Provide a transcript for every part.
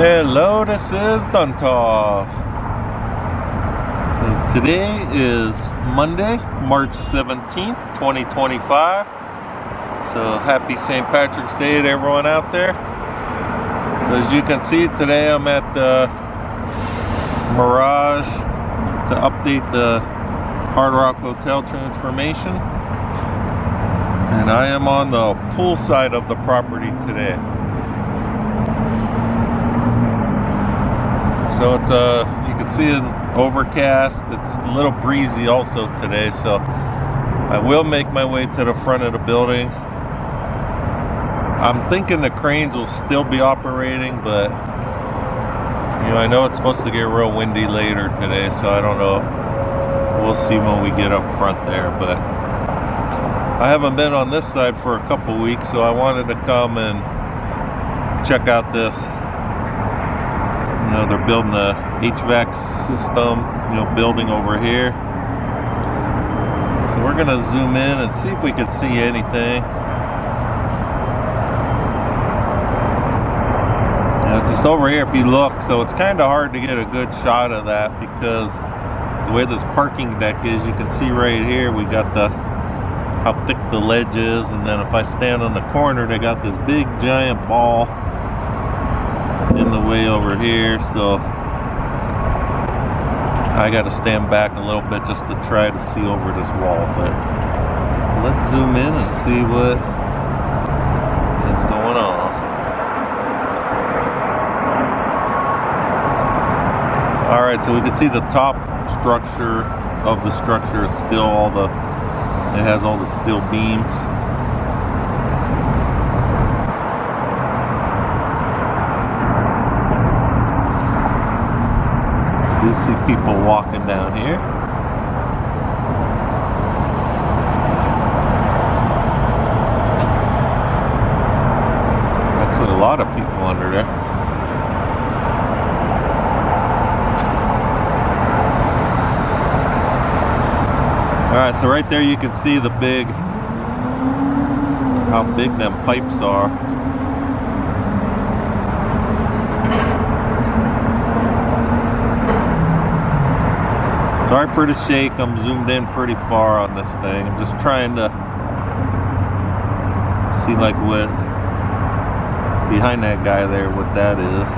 Hello, this is duntov. So today is Monday, March 17th, 2025. So happy St. Patrick's Day to everyone out there. So as you can see, today I'm at the Mirage to update the Hard Rock Hotel transformation. And I am on the pool side of the property today. So it's you can see it overcast. It's a little breezy also today, so I will make my way to the front of the building. I'm thinking the cranes will still be operating, but I know it's supposed to get real windy later today, so I don't know. We'll see when we get up front there, but I haven't been on this side for a couple weeks, so I wanted to come and check out this. They're building the HVAC system, building over here. So we're gonna zoom in and see if we can see anything. Just over here, if you look, so it's kind of hard to get a good shot of that because the way this parking deck is, you can see right here, we got how thick the ledge is, and then if I stand on the corner, they got this big giant ball in the way over here, so I got to stand back a little bit just to try to see over this wall. But let's zoom in and see what is going on. Alright, so we can see the top structure of the structure is still it has all the steel beams. You see people walking down here. Actually, a lot of people under there. Alright, so right there you can see how big them pipes are. Sorry for the shake, I'm zoomed in pretty far on this thing. I'm just trying to see what behind that guy there, what that is.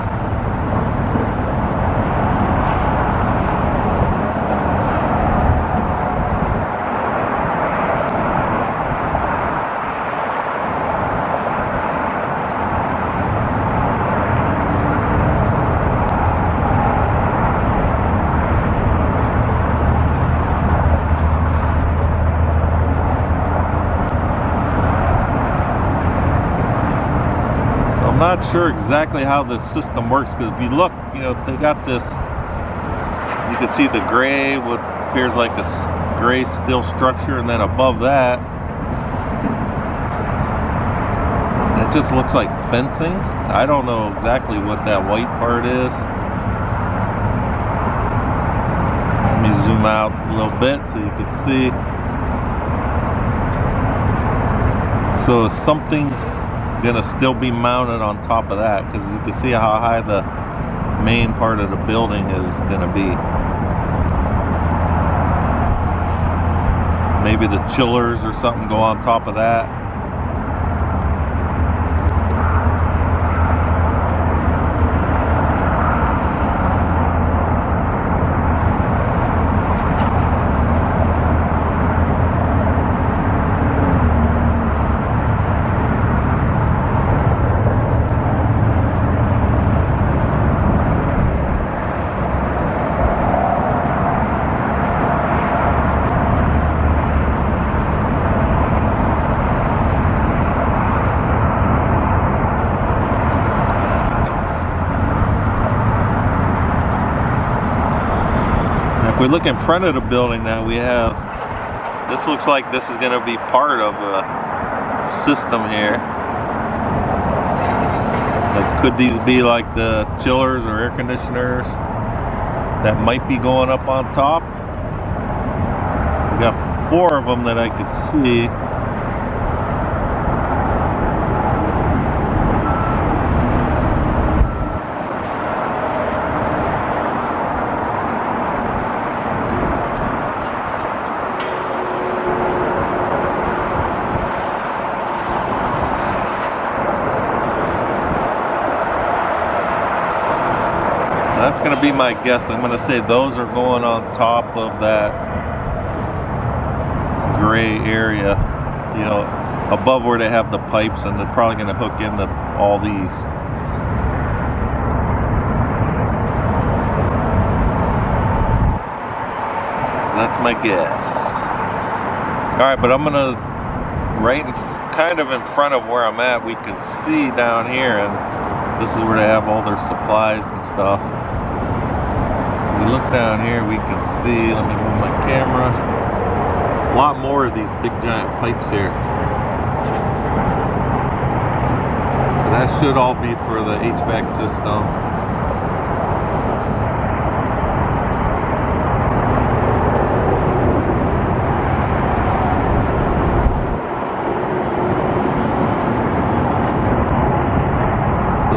I'm not sure exactly how this system works, because if you look, they got this, you can see the gray, what appears like a gray steel structure, and then above that, it just looks like fencing. I don't know exactly what that white part is. Let me zoom out a little bit so you can see. So something gonna still be mounted on top of that, because you can see how high the main part of the building is gonna be. Maybe the chillers or something go on top of that. If we look in front of the building now, this looks like this is going to be part of a system here. Like, could these be like the chillers or air conditioners that might be going up on top? We got 4 of them that I could see. That's gonna be my guess. I'm gonna say those are going on top of that gray area, you know, above where they have the pipes, and they're probably gonna hook into all these. So that's my guess. All right, but I'm gonna, kind of in front of where I'm at, we can see down here, and this is where they have all their supplies and stuff. If we look down here, we can see, let me move my camera, a lot more of these big giant pipes here. So that should all be for the HVAC system.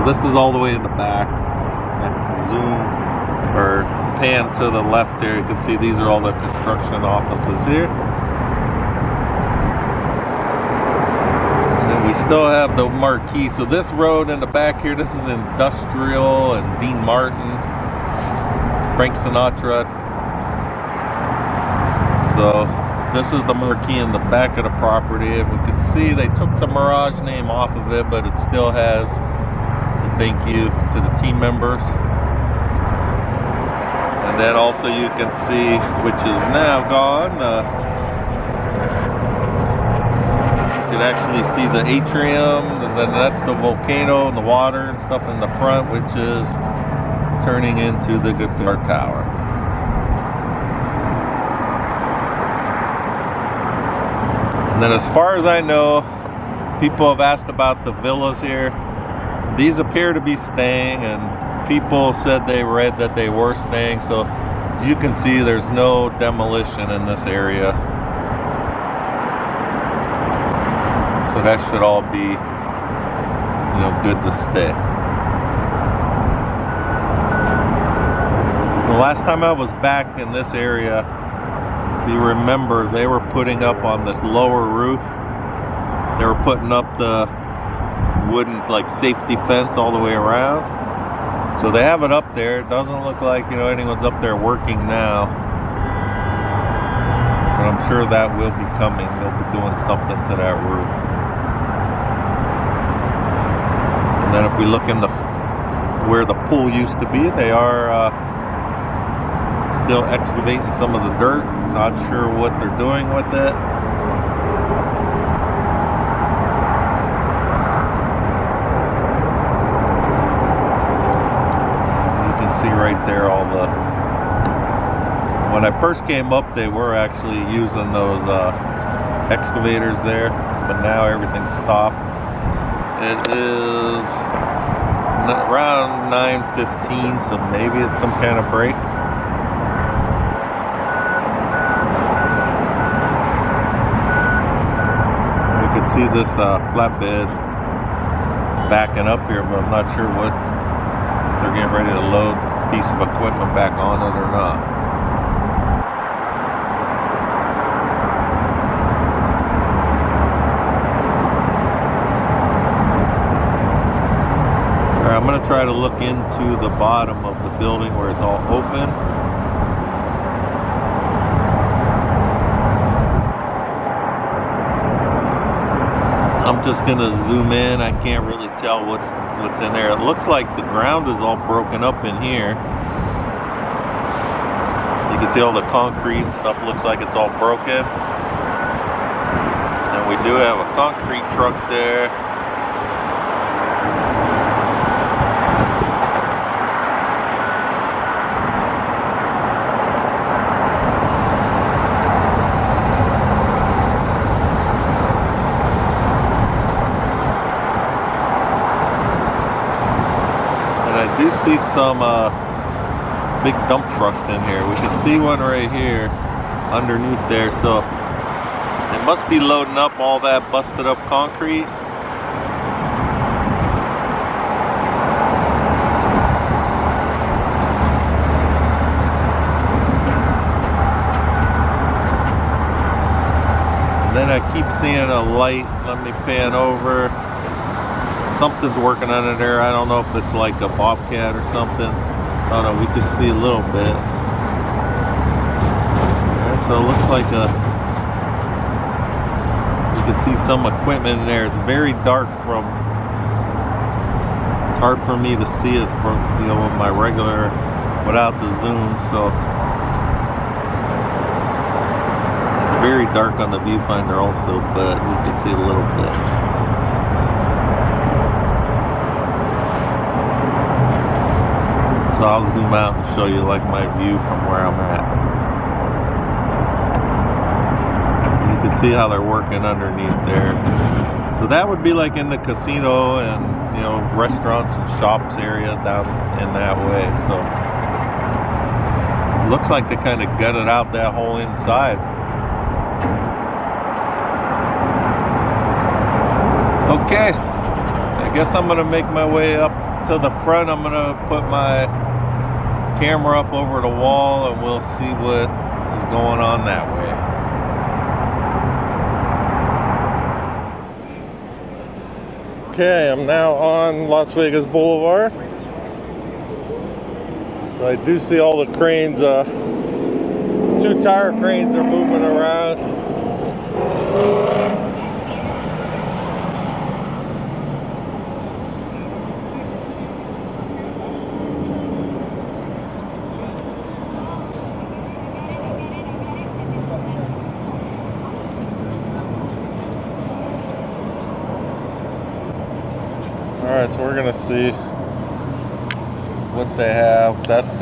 This is all the way in the back. I can zoom or pan to the left here. You can see these are all the construction offices here. And then we still have the marquee. So this road in the back here, this is Industrial and Dean Martin, Frank Sinatra. So this is the marquee in the back of the property. And we can see they took the Mirage name off of it, but it still has thank you to the team members. And then also you can see, which is now gone, you can actually see the atrium, and then that's the volcano and the water and stuff in the front, which is turning into the Goodbar Tower. And then as far as I know, people have asked about the villas here. These appear to be staying, and people said they read that they were staying, so you can see there's no demolition in this area. So that should all be, you know, good to stay. The last time I was back in this area, if you remember, they were putting up on this lower roof, they were putting up the wooden like safety fence all the way around. So they have it up there. It doesn't look like, you know, anyone's up there working now, but I'm sure that will be coming. They'll be doing something to that roof. And then if we look in the where the pool used to be, they are still excavating some of the dirt. Not sure what they're doing with it. See right there all the, when I first came up they were actually using those excavators there, but now everything's stopped. It is around 9:15, so maybe it's some kind of break. You can see this flatbed backing up here, but I'm not sure what, they're getting ready to load a piece of equipment back on it or not. Alright, I'm going to try to look into the bottom of the building where it's all open. I'm just going to zoom in. I can't really tell what's in there. It looks like the ground is all broken up in here. You can see all the concrete and stuff looks like it's all broken. And we do have a concrete truck there. I do see some big dump trucks in here. We can see one right here underneath there, so it must be loading up all that busted up concrete. And then I keep seeing a light. Let me pan over. Something's working under there. I don't know if it's like a bobcat or something. Oh no, we could see a little bit. Yeah, so it looks like you can see some equipment in there. It's very dark from. It's hard for me to see it from, you know, with my regular, without the zoom. So it's very dark on the viewfinder also, but we can see a little bit. So I'll zoom out and show you like my view from where I'm at. You can see how they're working underneath there. So that would be like in the casino and, you know, restaurants and shops area down in that way. So it looks like they kind of gutted out that whole inside. Okay, I guess I'm gonna make my way up to the front. I'm gonna put my camera up over the wall and we'll see what is going on that way. Okay, I'm now on Las Vegas Boulevard. So I do see all the cranes, 2 tire cranes are moving around. Alright, so we're gonna see what they have. That's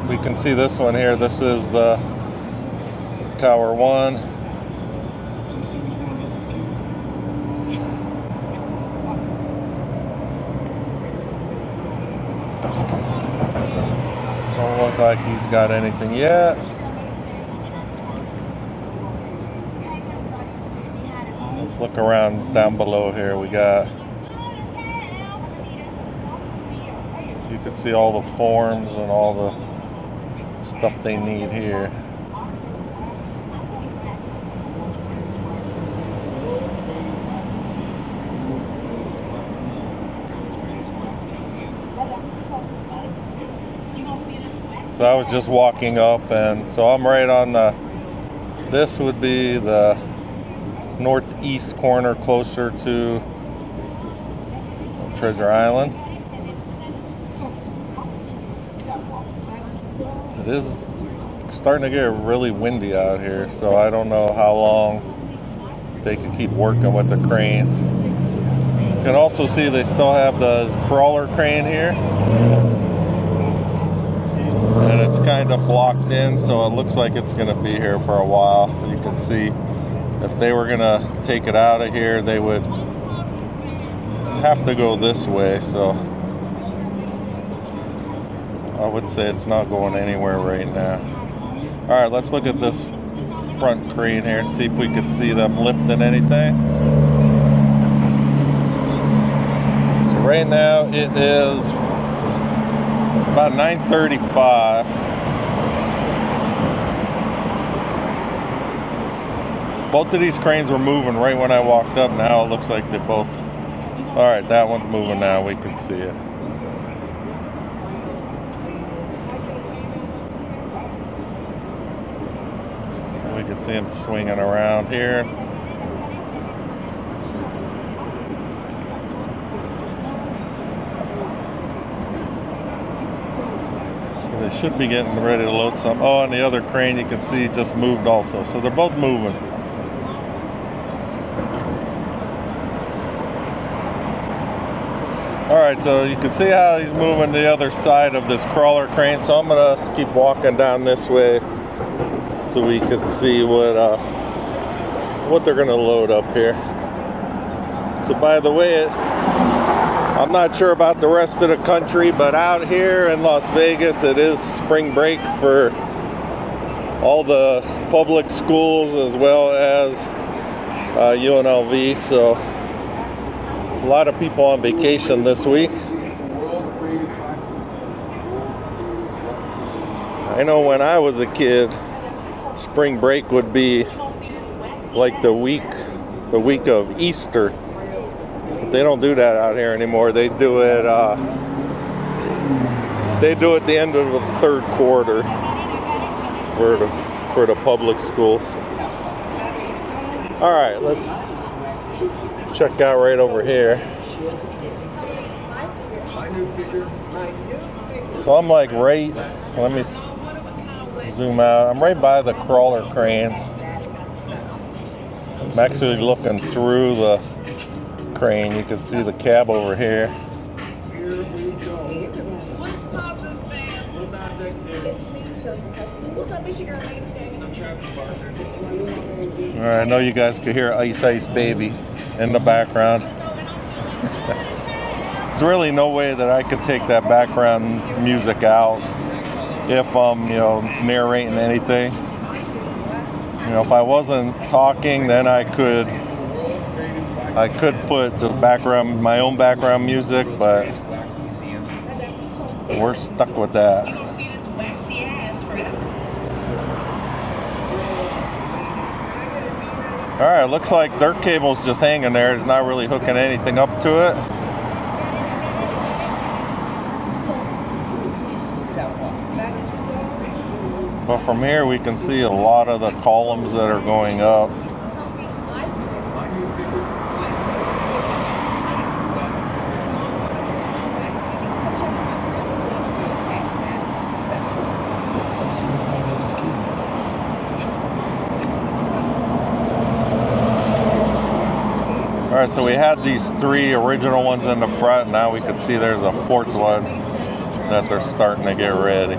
we can see this one here. This is the Tower 1. Don't look like he's got anything yet. Let's look around down below here. We got, you can see all the forms and all the stuff they need here. So I was just walking up, and so I'm right on this would be the northeast corner, closer to Treasure Island. It is starting to get really windy out here, so I don't know how long they can keep working with the cranes. You can also see they still have the crawler crane here, and it's kind of blocked in, so it looks like it's going to be here for a while. You can see if they were going to take it out of here, they would have to go this way, so I would say it's not going anywhere right now. Alright, let's look at this front crane here, see if we could see them lifting anything. So right now it is about 9:35. Both of these cranes were moving right when I walked up. Now it looks like they both... Alright, that one's moving now. We can see it. We can see him swinging around here. So they should be getting ready to load some. Oh, and the other crane you can see just moved also. So they're both moving. Alright, so you can see how he's moving the other side of this crawler crane. So I'm going to keep walking down this way so we can see what they're going to load up here. So by the way, I'm not sure about the rest of the country, but out here in Las Vegas, it is spring break for all the public schools as well as UNLV. So a lot of people on vacation this week. I know when I was a kid, spring break would be like the week of Easter. But they don't do that out here anymore. They do it They do at the end of the third quarter for the public schools. All right, let's check out right over here. So I'm like right, let me zoom out. I'm right by the crawler crane. I'm actually looking through the crane. You can see the cab over here. Alright, I know you guys could hear Ice Ice Baby in the background. There's really no way that I could take that background music out if I'm, narrating anything. If I wasn't talking, then I could put the background, my own background music, but we're stuck with that. Alright, looks like their cable's just hanging there. It's not really hooking anything up to it. But from here we can see a lot of the columns that are going up. Alright, so we had these 3 original ones in the front. Now we can see there's a 4th one that they're starting to get ready.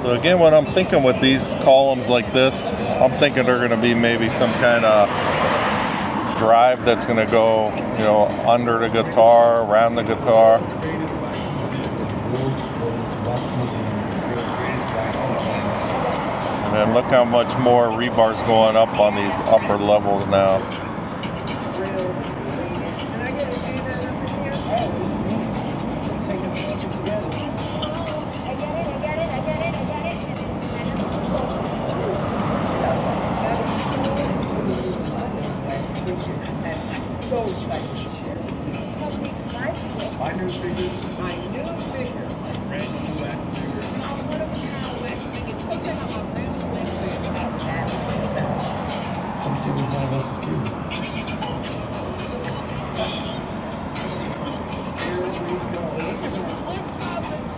So again, what I'm thinking with these columns like this, I'm thinking they're going to be maybe some kind of drive that's going to go, under the guitar, around the guitar. And then look how much more rebar's going up on these upper levels now.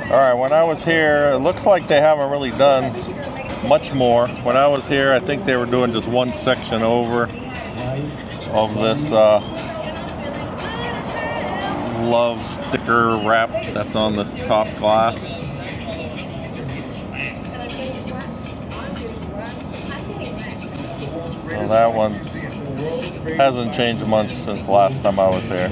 Alright, when I was here, it looks like they haven't really done much more. When I was here, I think they were doing just one section over of this love sticker wrap that's on this top glass. So that one hasn't changed much since last time I was here.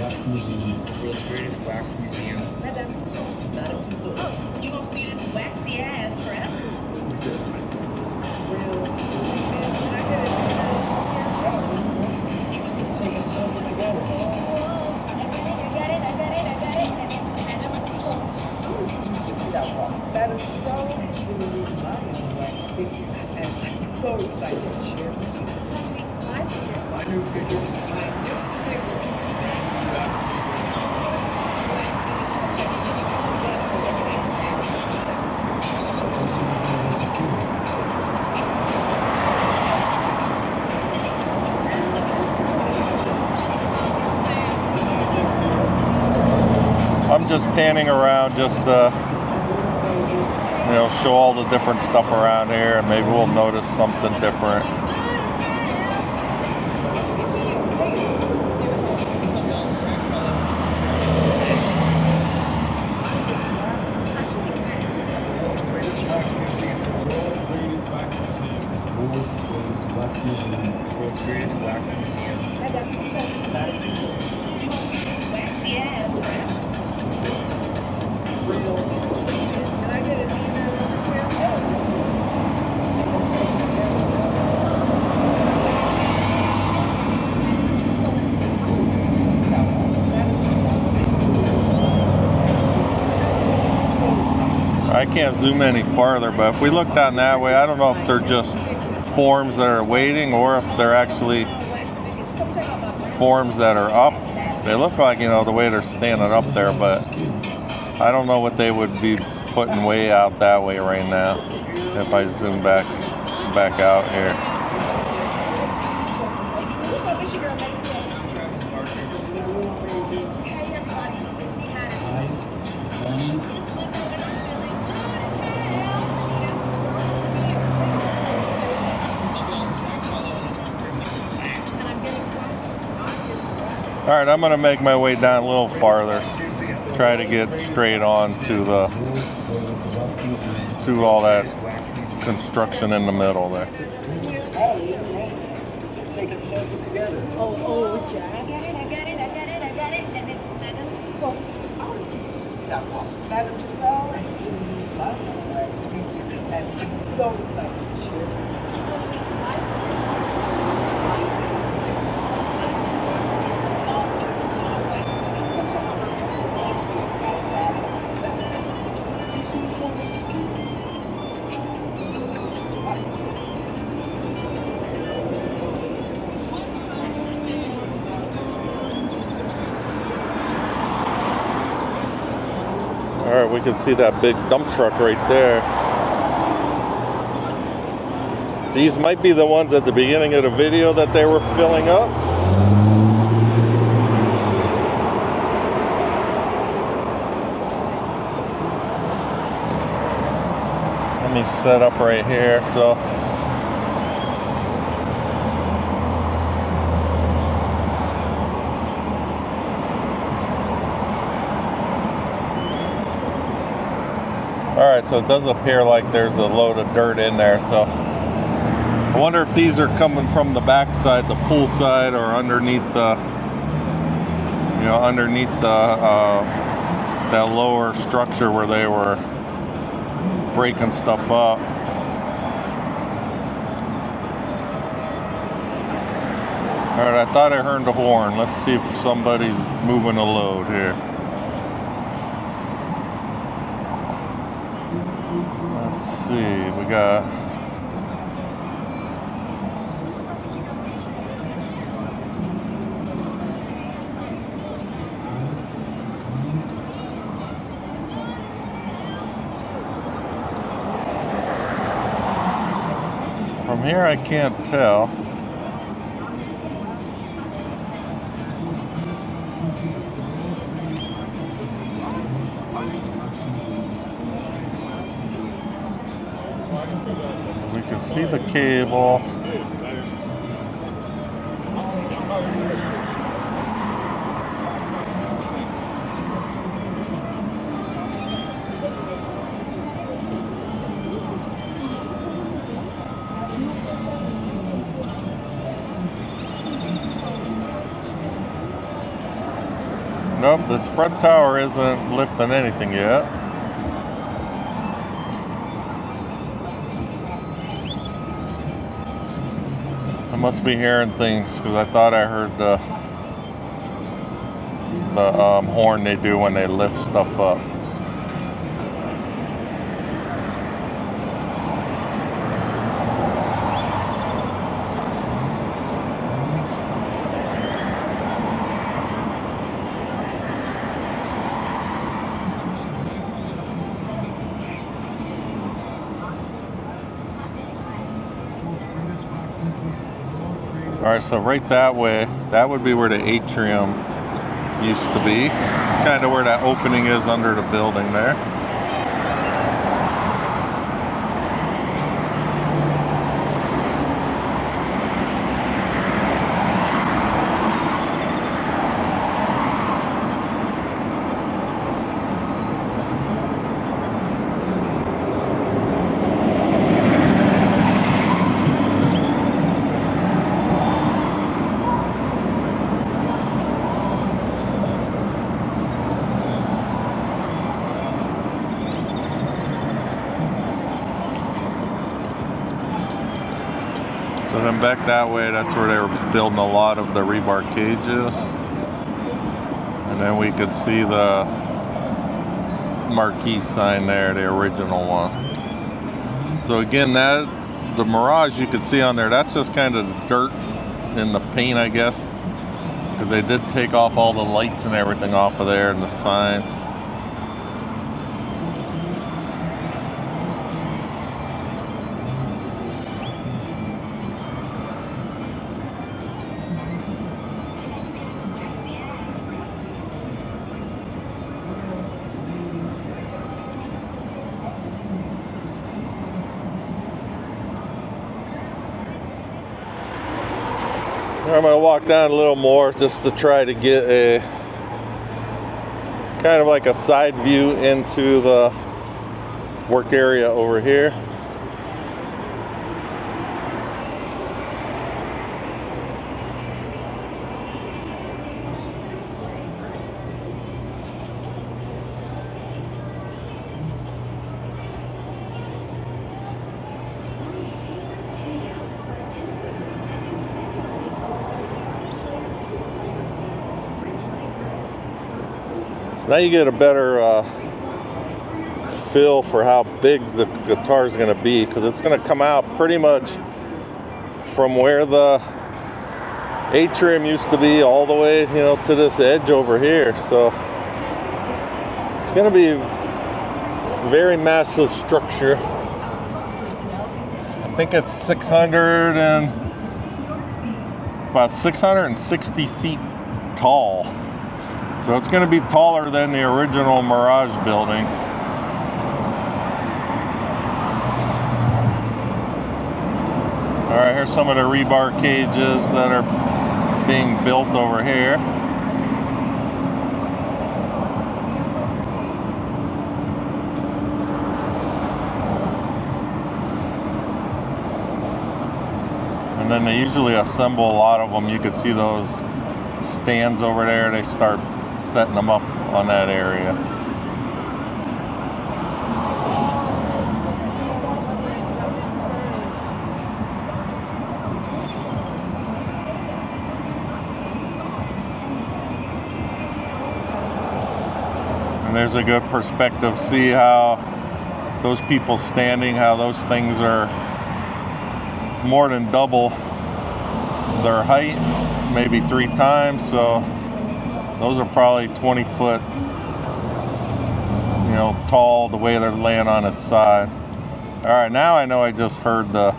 I'm just panning around just to, show all the different stuff around here, and maybe we'll notice something different. I can't zoom any farther, but if we look down that way, I don't know if they're just forms that are waiting or if they're actually forms that are up, they look like, you know, the way they're standing up there, but I don't know what they would be putting way out that way right now if I zoom back out here. All right, I'm going to make my way down a little farther, try to get straight on to all that construction in the middle there. Let's take a selfie together. Oh, yeah. I got it. And it's Madam Tussauds. Oh, this is that one. Madam Tussauds. Nice to meet you. Nice to meet you. And so nice to meet you. All right, we can see that big dump truck right there. These might be the ones at the beginning of the video that they were filling up. Let me set up right here, so. Alright, so it does appear like there's a load of dirt in there, so I wonder if these are coming from the back side, the pool side, or underneath the, you know, that lower structure where they were breaking stuff up. Alright, I thought I heard the horn. Let's see if somebody's moving a load here. Let's see, we got from here I can't tell. We can see the cable. Nope, this front tower isn't lifting anything yet. I must be hearing things because I thought I heard the horn they do when they lift stuff up. Alright, so right that way, that would be where the atrium used to be. Kind of where that opening is under the building there. So then back that way, that's where they were building a lot of the rebar cages. And then we could see the marquee sign there, the original one. So again, the Mirage you could see on there, that's just kind of dirt in the paint, I guess. because they did take off all the lights and everything off of there and the signs. I'm going to walk down a little more just to try to get a kind of like a side view into the work area over here. So now you get a better feel for how big the guitar is going to be, because it's going to come out pretty much from where the atrium used to be all the way, you know, to this edge over here. So it's going to be a very massive structure. I think it's about 660 feet tall. So it's going to be taller than the original Mirage building. All right, here's some of the rebar cages that are being built over here. And then they usually assemble a lot of them. You can see those stands over there. They start setting them up on that area. And there's a good perspective. See how those people standing, how those things are more than double their height, maybe 3 times. So those are probably 20 foot, you know, tall, the way they're laying on its side. All right, now I know I just heard the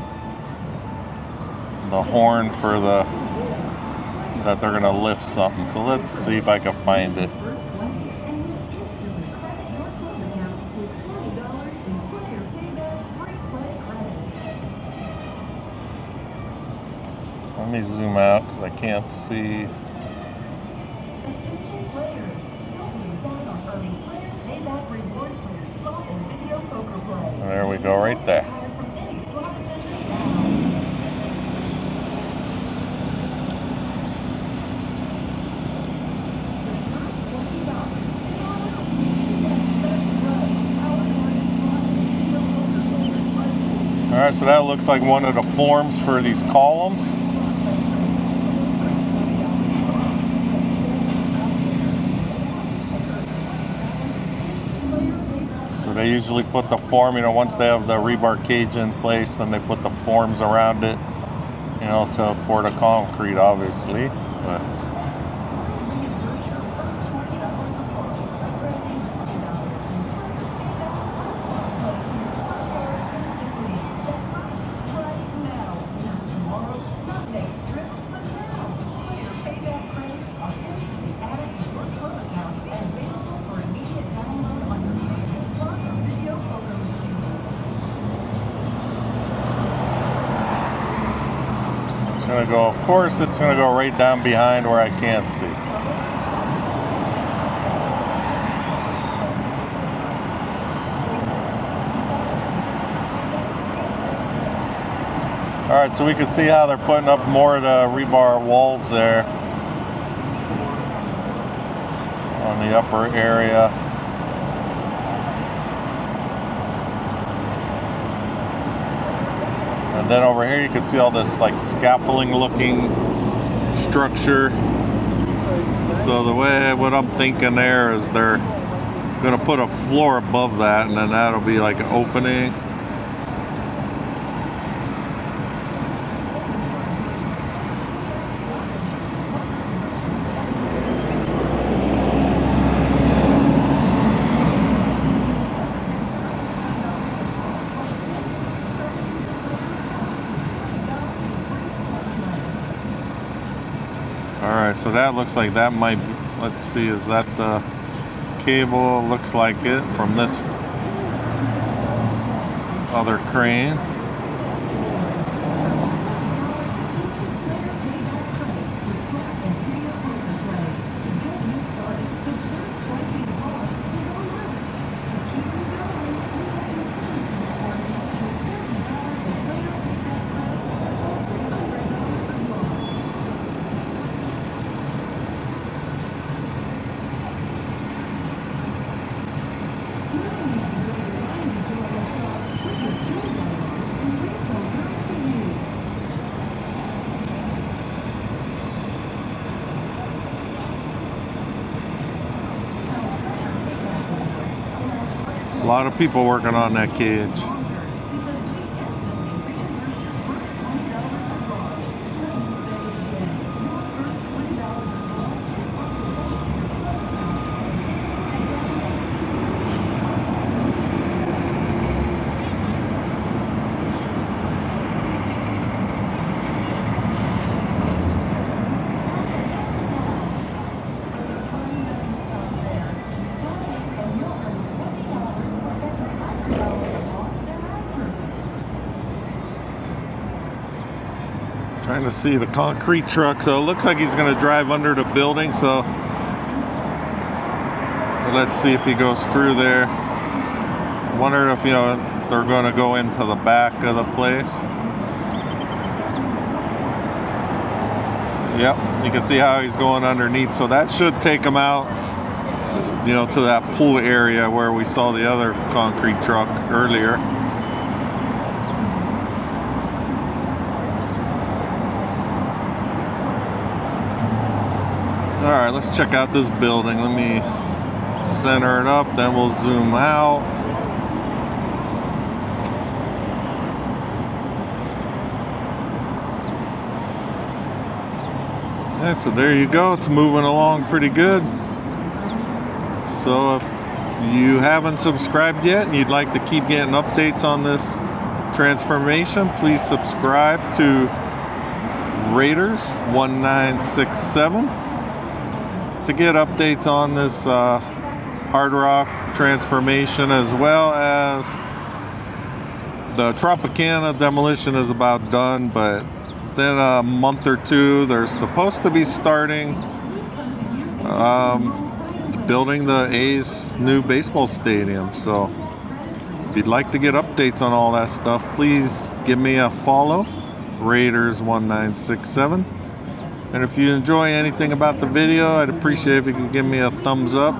horn for that they're gonna lift something. So let's see if I can find it. Let me zoom out because I can't see. There we go, right there. All right, so that looks like one of the forms for these columns. They usually put the form, you know, once they have the rebar cage in place, then they put the forms around it, you know, to pour the concrete, obviously. But gonna go, of course it's gonna go right down behind where I can't see. All right, so we can see how they're putting up more of the rebar walls there on the upper area. And then over here you can see all this like scaffolding looking structure. So the way, what I'm thinking there is they're gonna put a floor above that, and then that'll be like an opening. So that looks like that might be, let's see, is that the cable? Looks like it from this other crane. A lot of people working on that cage. Trying to see the concrete truck. So it looks like he's going to drive under the building. So let's see if he goes through there. I wonder if, you know, they're going to go into the back of the place. Yep, you can see how he's going underneath. So that should take him out, you know, to that pool area where we saw the other concrete truck earlier. All right, let's check out this building. Let me center it up, then we'll zoom out. Yeah, so there you go. It's moving along pretty good. So if you haven't subscribed yet and you'd like to keep getting updates on this transformation, please subscribe to Raiders 1967 to get updates on this hard rock transformation, as well as the Tropicana demolition is about done, but within a month or two they're supposed to be starting building the A's new baseball stadium. So if you'd like to get updates on all that stuff, please give me a follow, Raiders 1967. And if you enjoy anything about the video, I'd appreciate if you could give me a thumbs up.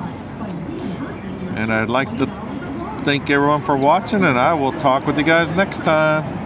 And I'd like to thank everyone for watching, and I will talk with you guys next time.